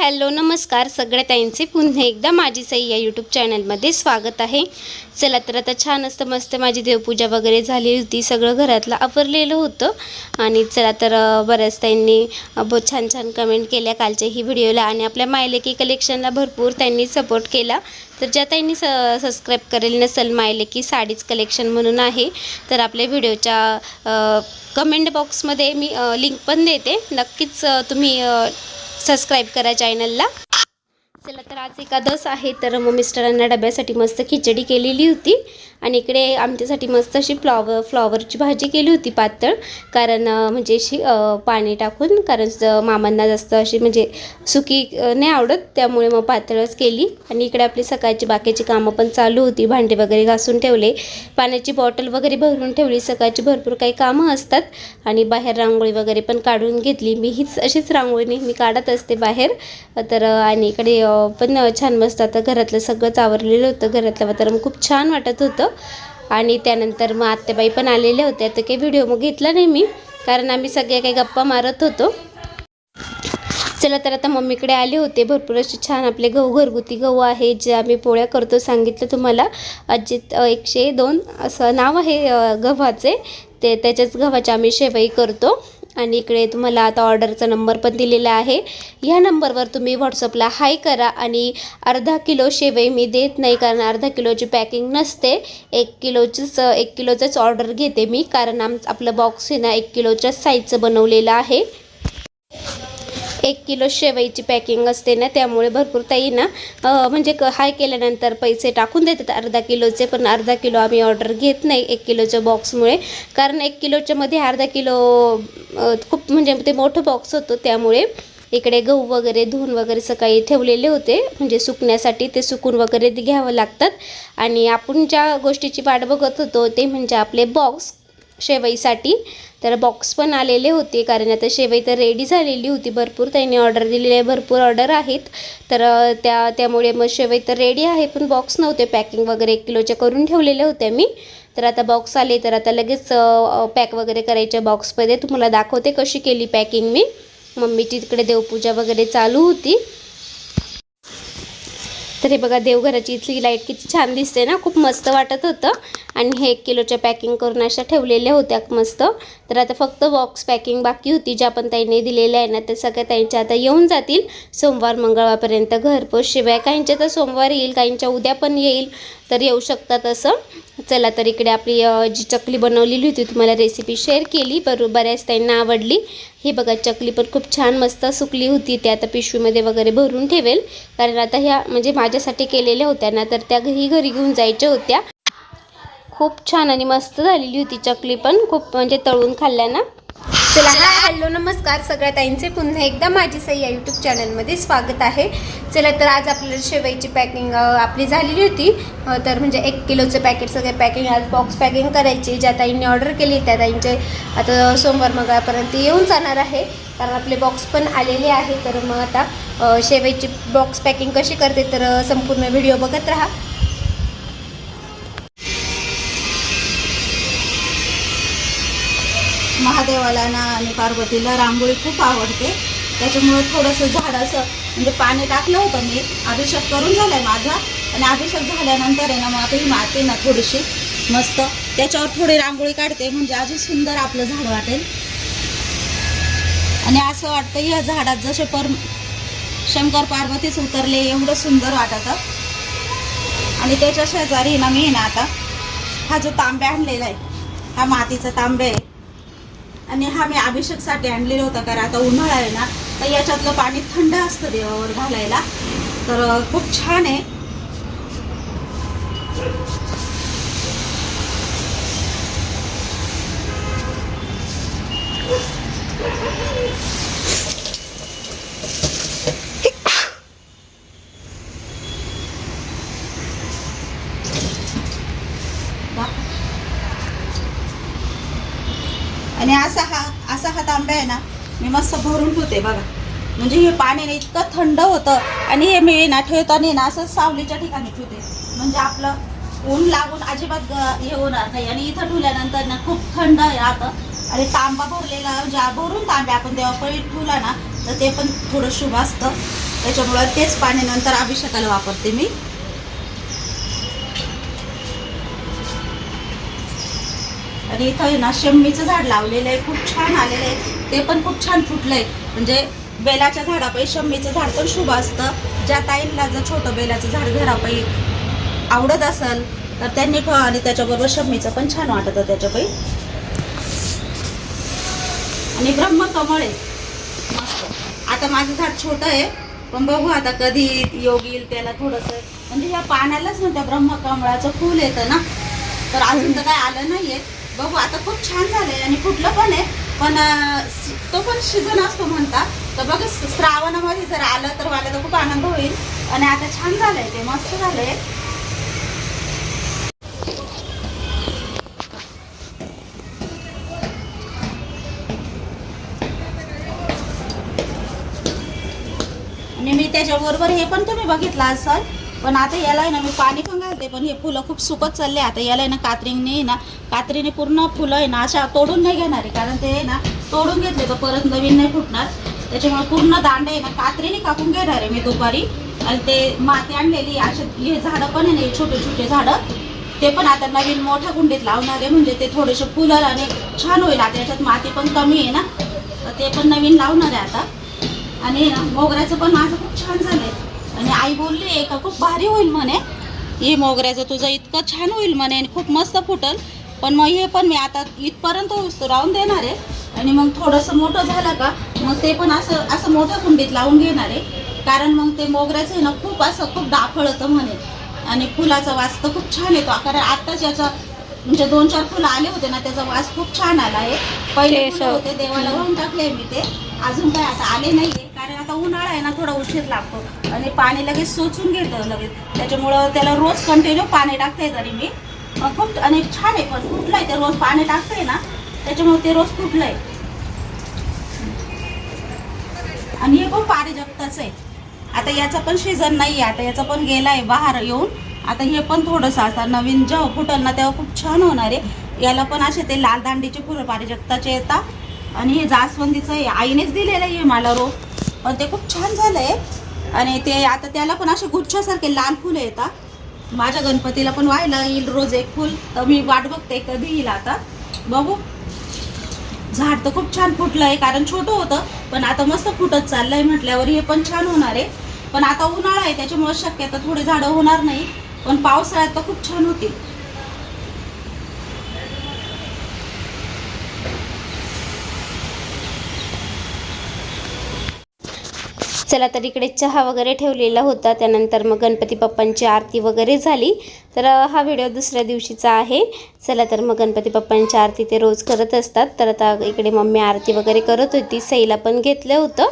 Hello नमस्कार सगळ्या ताईंचे पुन्हा एकदा माझी सई या यूट्यूब चॅनलमध्ये स्वागत आहे। चला तर आता छान असतं मस्त माझी देवपूजा वगैरे झाली होती, सगळं घरातलं आवरलेलं होतं आणि चला तर बऱ्याच ताईंनी बहुत छान छान कमेंट केल्या कालच्या ही व्हिडिओला आणि आपल्या मायलेकी कलेक्शनला भरपूर त्यांनी सपोर्ट केला। तर ज्या ताईंनी सबस्क्राईब करेल नसेल मायलेकी साडीज कलेक्शन म्हणून आहे, तर आपल्या व्हिडिओच्या कमेंट बॉक्समध्ये मी लिंक पण देते, नक्कीच तुम्ही सबस्क्राइब करा चॅनलला। चला तर आज एकादश आहे, तर मग मिस्टरांना डब्यासाठी मस्त खिचडी केलेली होती आणि इकडे आमच्यासाठी मस्त अशी फ्लॉवरची भाजी केली होती पातळ, कारण म्हणजे अशी पाणी टाकून, कारण मामांना जास्त अशी म्हणजे सुकी नाही आवडत, त्यामुळे मग पातळच केली। आणि इकडे आपली सकाळची बाकीची कामं पण चालू होती, भांडे वगैरे घासून ठेवले, पाण्याची बॉटल वगैरे भरून ठेवली, सकाळची भरपूर काही कामं असतात आणि बाहेर रांगोळी वगैरे पण काढून घेतली। मी हीच अशीच रांगोळी नेहमी काढत असते बाहेर। तर आणि इकडे पण छान मस्त आता घरातलं सगळंच आवरलेलं होतं, घरातलं वातावरण खूप छान वाटत होतं। आणि त्यानंतर मग आत्याबाई पण आलेल्या होत्या, तर काही व्हिडिओ मग घेतला नाही मी, कारण आम्ही सगळे काही गप्पा मारत होतो। चला तर आता मम्मीकडे आले होते, भरपूर असे छान आपले गहू घरगुती गहू आहे जे आम्ही पोळ्या करतो, सांगितलं तुम्हाला अजित 102 असं नाव आहे गव्हाचे, ते त्याच्याच गव्हाचे आम्ही शेवई करतो। आणि इकडे तुम्हाला आता ऑर्डरचा नंबर पण दिलेला आहे, ह्या नंबरवर तुम्ही व्हॉट्सअपला हाय करा। आणि अर्धा किलो शेवई मी देत नाही, कारण अर्धा किलोची पॅकिंग नसते, 1 किलोचंच ऑर्डर घेते मी, कारण आपलं बॉक्स आहे ना 1 किलोच्या साईजचं बनवलेलं आहे। 1 किलो शेवईची पॅकिंग असते ना, त्यामुळे भरपूर ताई ना म्हणजे हाय केल्यानंतर पैसे टाकून देतात अर्धा किलोचे, पण अर्धा किलो आम्ही ऑर्डर घेत नाही 1 किलोच्या बॉक्समुळे, कारण 1 किलोच्या मध्ये अर्धा किलो खूप म्हणजे ते मोठं बॉक्स होतं, त्यामुळे इकडे गहू वगैरे धुवून वगैरे सकाळी ठेवलेले होते, म्हणजे सुकण्यासाठी, ते सुकून वगैरे घ्यावं लागतात। आणि आपण ज्या गोष्टीची वाट बघत होतो ते म्हणजे आपले बॉक्स शेवईसाठी, तर बॉक्स पण आलेले होते, कारण आता शेवई तर रेडी झालेली होती, भरपूर त्यांनी ऑर्डर दिलेली आहे, भरपूर ऑर्डर आहेत, तर त्यामुळे मग शेवई तर रेडी आहे, पण बॉक्स नव्हते, पॅकिंग वगैरे 1 किलोचे करून ठेवलेले होते मी। तर आता बॉक्स आले, तर आता लगेच पॅक वगैरे करायच्या बॉक्समध्ये तुम्हाला दाखवते कशी केली पॅकिंग मी। मम्मीची तिकडे देवपूजा वगैरे चालू होती, तर हे बघा देवघराची इथली लाईट किती छान दिसते ना, खूप मस्त वाटत होतं। आणि हे 1 किलोच्या पॅकिंग करून अशा ठेवलेल्या होत्या मस्त। तर आता फक्त बॉक्स पॅकिंग बाकी होती, ज्या पण ताईंनी दिलेल्या आहे ना, त्या सगळ्या ताईंच्या आता येऊन जातील सोमवार मंगळवारपर्यंत घरपोच शिवाय, काहींच्या तर सोमवार येईल, काहींच्या उद्या पण येईल, तर येऊ शकतात असं। चला तर इकडे आपली जी चकली बनवलेली होती तुम्हाला रेसिपी शेअर केली, बऱ्याच ताईंना आवडली। हे बघा चकली पण खूप छान मस्त सुकली होती, ते आता पिशवीमध्ये वगैरे भरून ठेवेल, कारण आता ह्या म्हणजे माझ्यासाठी केलेल्या होत्या ना, तर त्या घरी घेऊन जायच्या होत्या। खूप छान आणि मस्त झालेली होती चकली पण, खूप म्हणजे तळून खाल्ल्या ना। चला हॅलो नमस्कार सगळ्या ताईंचे पुन्हा एकदा माझी सई या यूट्यूब चॅनलमध्ये स्वागत आहे। चला तर आज आपल्याला शेवईची पॅकिंग आपली झालेली होती, तर म्हणजे 1 किलोचं पॅकेट सगळे पॅकिंग आज बॉक्स पॅकिंग करायची, ज्या ताईंनी ऑर्डर केली त्या ताईंचे आता सोमवार मंगळवारपर्यंत येऊन जाणार आहे, कारण आपले बॉक्स पण आलेले आहे। तर मग आता शेवईची बॉक्स पॅकिंग कशी करते तर संपूर्ण व्हिडिओ बघत राहा। महादेवाला ना आणि पार्वतीला रांगोळी खूप आवडते, त्याच्यामुळे थोडंसं झाडाचं म्हणजे पाणी टाकलं होतं मी, अभिषेक करून झालाय माझा, आणि अभिषेक झाल्यानंतर आहे ना मग आता ही माती ना थोडीशी मस्त त्याच्यावर थोडी रांगोळी काढते, म्हणजे अजून सुंदर आपलं झाड वाटेल। आणि असं वाटतं या झाडात जसे शंकर पार्वतीच उतरले एवढं सुंदर वाटतं। आणि त्याच्या शेजारी ना मी ना आता हा जो तांब्या आणलेला आहे, हा मातीचा तांब्या आहे, आणि हा मी अभिषेकसाठी आणलेला होता, कारण आता उन्हाळा आहे ना, तर याच्यातलं पाणी थंड असतं देवावर घालायला, तर खूप छान आहे। आणि असा हा तांब्या आहे ना मी मस्त भरून ठेवते बघा, म्हणजे हे पाणी ना इतकं थंड होतं, आणि हे मी ना ठेवताना ना असं सावलीच्या ठिकाणी ठेवते, म्हणजे आपलं ऊन लागून अजिबात हे होणार नाही। आणि इथं ठेवल्यानंतर ना खूप थंड राहतं, आणि तांबा भरलेला ज्या भरून तांब्या आपण देवापळीत ठेवला ना, तर ते पण थोडं शुभ असतं। त्याच्यामुळं तेच पाणी नंतर अभिषेकाला वापरते मी. आणि इथं आहे ना शम्मीचं झाड लावलेलं आहे, खूप छान आलेलं आहे, ते पण खूप छान फुटलंय. म्हणजे बेलाच्या झाडापायी शम्मीचं झाड पण शुभ असतं. ज्या ताईंना जर छोटं बेलाचं झाड घरापायी आवडत असेल तर त्यांनी ठेवा. आणि त्याच्याबरोबर शम्मीचं पण छान वाटतं त्याच्यापायी. आणि ब्रह्मकमळ आहे मस्त. आता माझं झाड छोटं आहे, पण बघू आता कधी योग येईल त्याला थोडंसं. म्हणजे या पाण्यालाच ना त्या ब्रह्मकमळाचं फूल येतं ना, तर अजून तर काय आलं नाहीये. बघू आता खूप छान झालंय आणि फुटलं पण आहे. पण तो पण सीझन असतो म्हणतात. तर बघ श्रावणामध्ये जर आलं तर मला तर खूप आनंद होईल. आणि आता छान झालंय, ते मस्त झालंय. आणि मी त्याच्याबरोबर हे पण तुम्ही बघितलं असाल, पण आता याला आहे ना मी पाणी पण घालते. पण हे फुलं खूप सुकत चालले. आता याला आहे ना कात्रीने पूर्ण फुलं आहे ना अशा तोडून नाही घेणार आहे, कारण ते आहे ना तोडून घेतले तर परत नवीन नाही फुटणार. त्याच्यामुळे पूर्ण दांडे आहे ना कात्रीने कापून घेणार आहे मी दुपारी. आणि ते माती आणलेली असे हे झाडं पण आहे ना, छोटे छोटे झाडं, ते पण आता नवीन मोठ्या कुंडीत लावणार आहे. म्हणजे ते थोडेसे फुलं आणि छान होईल. आता याच्यात माती पण कमी आहे ना, तर ते पण नवीन लावणार आहे आता. आणि मोगऱ्याचं पण माझं खूप छान झालंय. आणि आई बोलली आहे का खूप भारी होईल म्हणे, हे मोगऱ्याचं तुझं इतकं छान होईल म्हणे आणि खूप मस्त फुटल. पण मग हे पण मी आता इथपर्यंत राहून देणार आहे. आणि मग थोडंसं मोठं झालं का मग ते पण असं मोठ्या कुंडीत लावून घेणार आहे. कारण मग ते मोगऱ्याचं आहे ना खूप डाफळतं म्हणे. आणि फुलाचा वास तर खूप छान येतो. कारण आत्ताच याचा म्हणजे 2-4 फुलं आले होते ना, त्याचा वास खूप छान आला आहे. पहिले फुलं होते देवाला वाहून टाकले मी, ते अजून काय आता आले नाहीये. कारण आता उन्हाळा आहे ना, थोडा उशीर लागतो आणि पाणी लगेच सोचून घेतं लगेच. त्याच्यामुळं त्याला रोज कंटिन्यू पाणी टाकते तरी मी. खूप आणि छान आहे, पण फुटलंय ते रोज पाणी टाकते ना, त्याच्यामुळे ते रोज फुटलंय. आणि हे पण पारिजातच आहे. आता याचा पण सीझन नाही आहे, आता याचा पण गेलाय बाहेर येऊन. आता हे पण थोडंसं आता नवीन जेव्हा फुटल ना तेव्हा खूप छान होणार आहे. याला पण असे ते लाल दांडीचे फुलं पारिजाताचे येतात. आणि हे जास्वंदीचं आहे, आईनेच दिलेलं आहे मला रोप, पण ते खूप छान झालंय. आणि ते आता त्याला पण असे गुच्छासारखे लाल फुलं येतात. माझ्या गणपतीला पण व्हायला येईल रोज एक फुल, तर मी वाट बघते कधी येईल. आता बघू. झाड तर खूप छान फुटलं आहे, कारण छोटं होतं पण आता मस्त फुटत चाललंय म्हटल्यावर हे पण छान होणार आहे. पण आता उन्हाळा आहे त्याच्यामुळे शक्यता थोडी झाडं होणार नाही, पण पावसाळ्यात तर खूप छान होतील. चला तर इकडे चहा वगैरे ठेवलेला होता. त्यानंतर मग गणपती बाप्पांची आरती वगैरे झाली. तर हा व्हिडिओ दुसऱ्या दिवशीचा आहे. चला तर मग गणपती बाप्पांची आरती ते रोज करत असतात. तर आता इकडे मम्मी आरती वगैरे करत होती. सईला पण घेतलं होतं.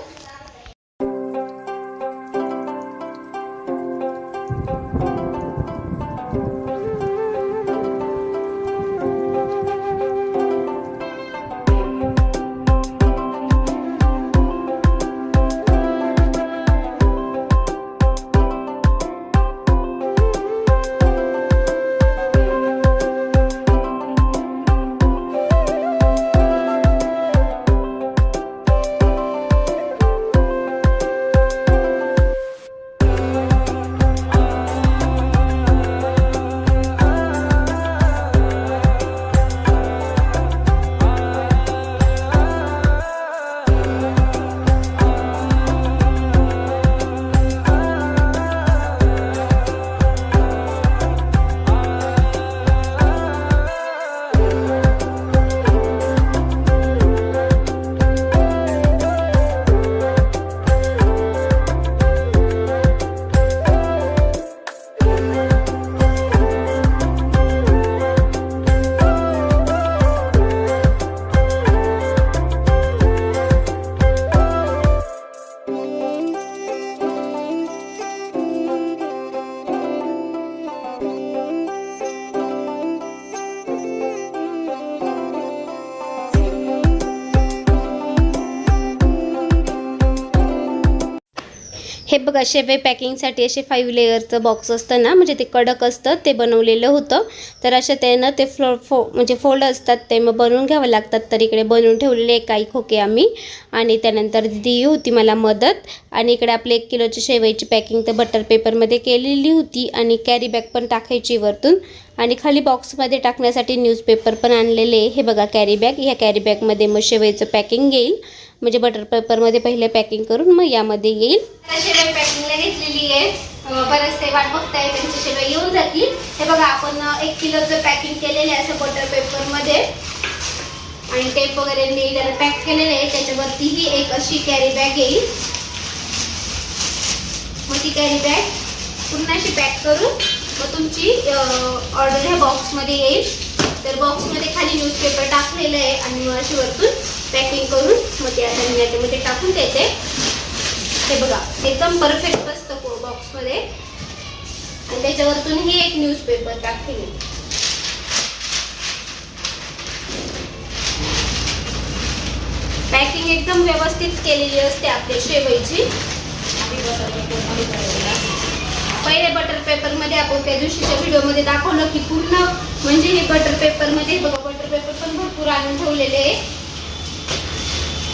हे बघा शेवई पॅकिंगसाठी असे 5 लेयरचं बॉक्स असतं ना, म्हणजे ते कडक असतं ते बनवलेलं होतं. तर अशा त्यानं ते म्हणजे फोल्ड असतात ते मग बनवून घ्यावं लागतात. तर इकडे बनवून ठेवलेले काही खोके आम्ही आणि त्यानंतर दिदी होती मला मदत. आणि इकडे आपले 1 किलोची शेवईची पॅकिंग तर बटर पेपरमध्ये केलेली होती आणि कॅरी बॅग पण टाकायची वरतून आणि खाली बॉक्समध्ये टाकण्यासाठी न्यूजपेपर पण आणलेले. हे बघा कॅरी बॅग, ह्या कॅरी बॅगमध्ये मग शेवईचं पॅकिंग येईल, म्हणजे बटर पेपरमध्ये पहिले पॅकिंग करून मग यामध्ये येईल. शेवई पॅकिंगला घेतलेली आहे. बरेच ते वाट बघताय त्यांची शेवई येऊन जातील. हे बघा आपण 1 किलोचं पॅकिंग केलेलं आहे असं बटर पेपरमध्ये आणि टेप वगैरे त्याला पॅक केलेलं आहे. त्याच्यावरती ही एक अशी कॅरी बॅग येईल. मग ती कॅरी बॅग पूर्ण अशी पॅक करून मग तुमची ऑर्डर ह्या बॉक्समध्ये येईल. तर बॉक्समध्ये खाली न्यूजपेपर टाकलेलं आहे आणि मग अशी वरतून पॅकिंग करून मग ते आता मी याच्यामध्ये टाकून देते. हे बघा एकदम परफेक्ट असतं बॉक्समध्ये आणि त्याच्यावरतून ही एक न्यूजपेपर टाकते मी. पॅकिंग एकदम व्यवस्थित केलेली असते आपल्या शेवईची. पहिले बटर पेपरमध्ये आपण त्या दिवशीच्या व्हिडिओमध्ये दाखवलं की पूर्ण म्हणजे हे बटर पेपरमध्ये बघा बटर पेपर पण भरपूर आणून ठेवलेले आहे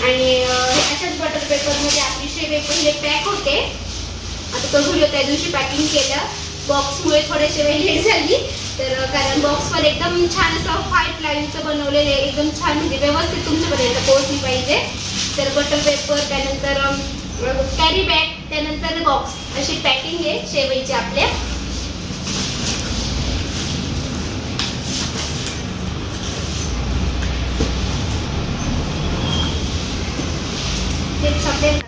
आणि अशाच बटर पेपरमध्ये आपली शेवई पहिले पॅक होते. आता तो व्हिडिओ त्या दिवशी पॅकिंग केलं. बॉक्समुळे थोडे शेवई लेट झाली तर कारण बॉक्समध्ये एकदम छान असं 5 लाईनचं बनवलेलं आहे. एकदम छान म्हणजे व्यवस्थित तुमच्यापर्यंत पोहोचली पाहिजे. तर बटर पेपर त्यानंतर कॅरी बॅग त्यानंतर बॉक्स अशी पॅकिंग आहे शेवईची आपल्या. ते चॉकलेट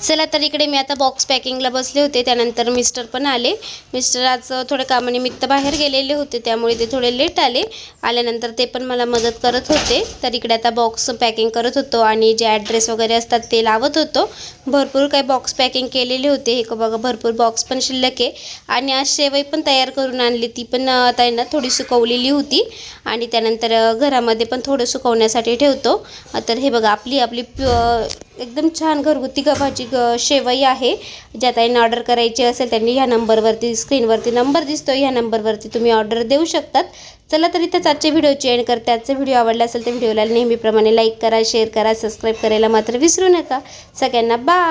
चला तर इकडे मी आता बॉक्स पॅकिंगला बसले होते. त्यानंतर मिस्टर पण आले. मिस्टर आज थोडे कामानिमित्त बाहेर गेलेले होते त्यामुळे ते थोडे लेट आले. आल्यानंतर ते पण मला मदत करत होते. तर इकडे आता बॉक्स पॅकिंग करत होतो आणि जे ॲड्रेस वगैरे असतात ते लावत होतो. भरपूर काही बॉक्स पॅकिंग केलेले होते. हे बघा भरपूर बॉक्स पण शिल्लक आहे आणि आज शेवई पण तयार करून आणली. ती पण आता ना थोडी सुकवलेली होती आणि त्यानंतर घरामध्ये पण थोडं सुकवण्यासाठी ठेवतो. तर हे बघा आपली एकदम छान घरगुती गव्हाची शेवई आहे. ज्या ताईंना ऑर्डर करायची असेल त्यांनी ह्या नंबरवरती स्क्रीनवरती नंबर दिसतो, ह्या नंबरवरती तुम्ही ऑर्डर देऊ शकतात. चला तर इथंच आजचे व्हिडिओची एंड करते. आजचा व्हिडिओ आवडला असेल तर व्हिडिओला नेहमीप्रमाणे लाईक करा, शेअर करा, सबस्क्राईब करायला मात्र विसरू नका. सगळ्यांना बाय.